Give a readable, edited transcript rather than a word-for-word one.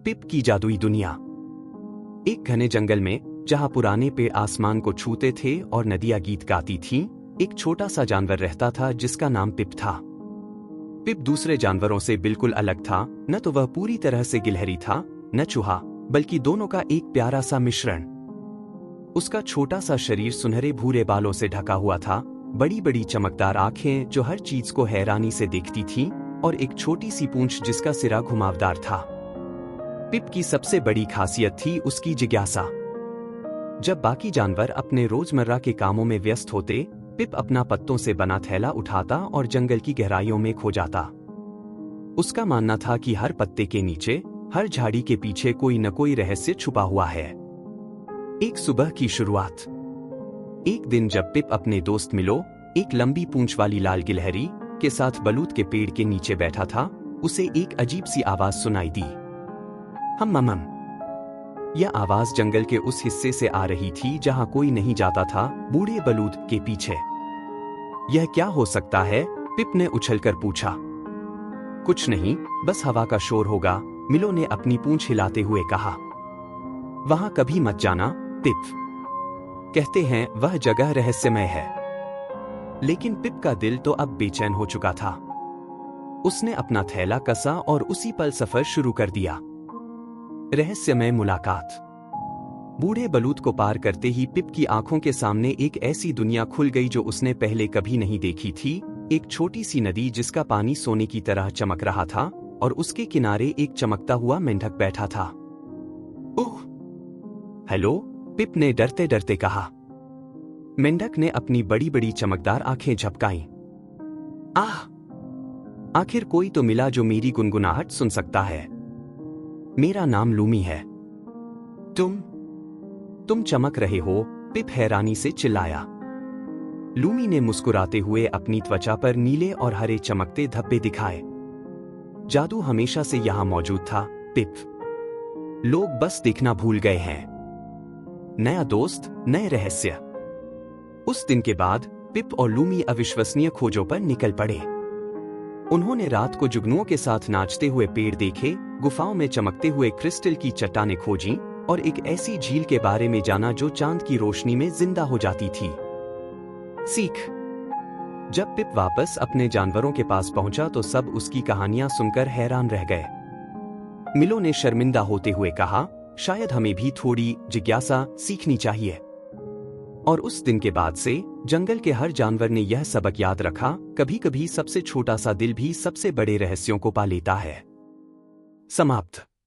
पिप की जादुई दुनिया। एक घने जंगल में, जहां पुराने पेड़ आसमान को छूते थे और नदियां गीत गाती थीं, एक छोटा सा जानवर रहता था जिसका नाम पिप था। पिप दूसरे जानवरों से बिल्कुल अलग था। न तो वह पूरी तरह से गिलहरी था, न चूहा, बल्कि दोनों का एक प्यारा सा मिश्रण। उसका छोटा सा शरीर सुनहरे भूरे बालों से ढका हुआ था, बड़ी बड़ी चमकदार आंखें जो हर चीज को हैरानी से देखती थीं, और एक छोटी सी पूंछ जिसका सिरा घुमावदार था। पिप की सबसे बड़ी खासियत थी उसकी जिज्ञासा। जब बाकी जानवर अपने रोजमर्रा के कामों में व्यस्त होते, पिप अपना पत्तों से बना थैला उठाता और जंगल की गहराइयों में खो जाता। उसका मानना था कि हर पत्ते के नीचे, हर झाड़ी के पीछे कोई न कोई रहस्य छुपा हुआ है। एक सुबह की शुरुआत। एक दिन जब पिप अपने दोस्त मिलो, एक लंबी पूंछ वाली लाल गिलहरी के साथ बलूत के पेड़ के नीचे बैठा था, उसे एक अजीब सी आवाज सुनाई दी। हम। यह आवाज जंगल के उस हिस्से से आ रही थी जहां कोई नहीं जाता था, बूढ़े बलूत के पीछे। यह क्या हो सकता है? पिप ने उछलकर पूछा। कुछ नहीं, बस हवा का शोर होगा, मिलो ने अपनी पूंछ हिलाते हुए कहा। वहां कभी मत जाना, पिप। कहते हैं वह जगह रहस्यमय है। लेकिन पिप का दिल तो अब बेचैन हो चुका था। उसने अपना थैला कसा और उसी पल सफर शुरू कर दिया। रहस्यमय मुलाकात। बूढ़े बलूत को पार करते ही पिप की आंखों के सामने एक ऐसी दुनिया खुल गई जो उसने पहले कभी नहीं देखी थी। एक छोटी सी नदी जिसका पानी सोने की तरह चमक रहा था, और उसके किनारे एक चमकता हुआ मेंढक बैठा था। ओह! हेलो, पिप ने डरते डरते कहा। मेंढक ने अपनी बड़ी बड़ी चमकदार आंखें झपकाईं। आह! आखिर कोई तो मिला जो मेरी गुनगुनाहट सुन सकता है। मेरा नाम लूमी है। तुम चमक रहे हो, पिप हैरानी से चिल्लाया। लूमी ने मुस्कुराते हुए अपनी त्वचा पर नीले और हरे चमकते धब्बे दिखाए। जादू हमेशा से यहां मौजूद था, पिप। लोग बस देखना भूल गए हैं। नया दोस्त, नए रहस्य। उस दिन के बाद पिप और लूमी अविश्वसनीय खोजों पर निकल पड़े। उन्होंने रात को जुगनुओं के साथ नाचते हुए पेड़ देखे, गुफाओं में चमकते हुए क्रिस्टल की चट्टानें खोजीं, और एक ऐसी झील के बारे में जाना जो चांद की रोशनी में जिंदा हो जाती थी। सीख। जब पिप वापस अपने जानवरों के पास पहुंचा तो सब उसकी कहानियां सुनकर हैरान रह गए। मिलो ने शर्मिंदा होते हुए कहा, शायद हमें भी थोड़ी जिज्ञासा सीखनी चाहिए। और उस दिन के बाद से जंगल के हर जानवर ने यह सबक याद रखा, कभी कभी सबसे छोटा सा दिल भी सबसे बड़े रहस्यों को पा लेता है। समाप्त।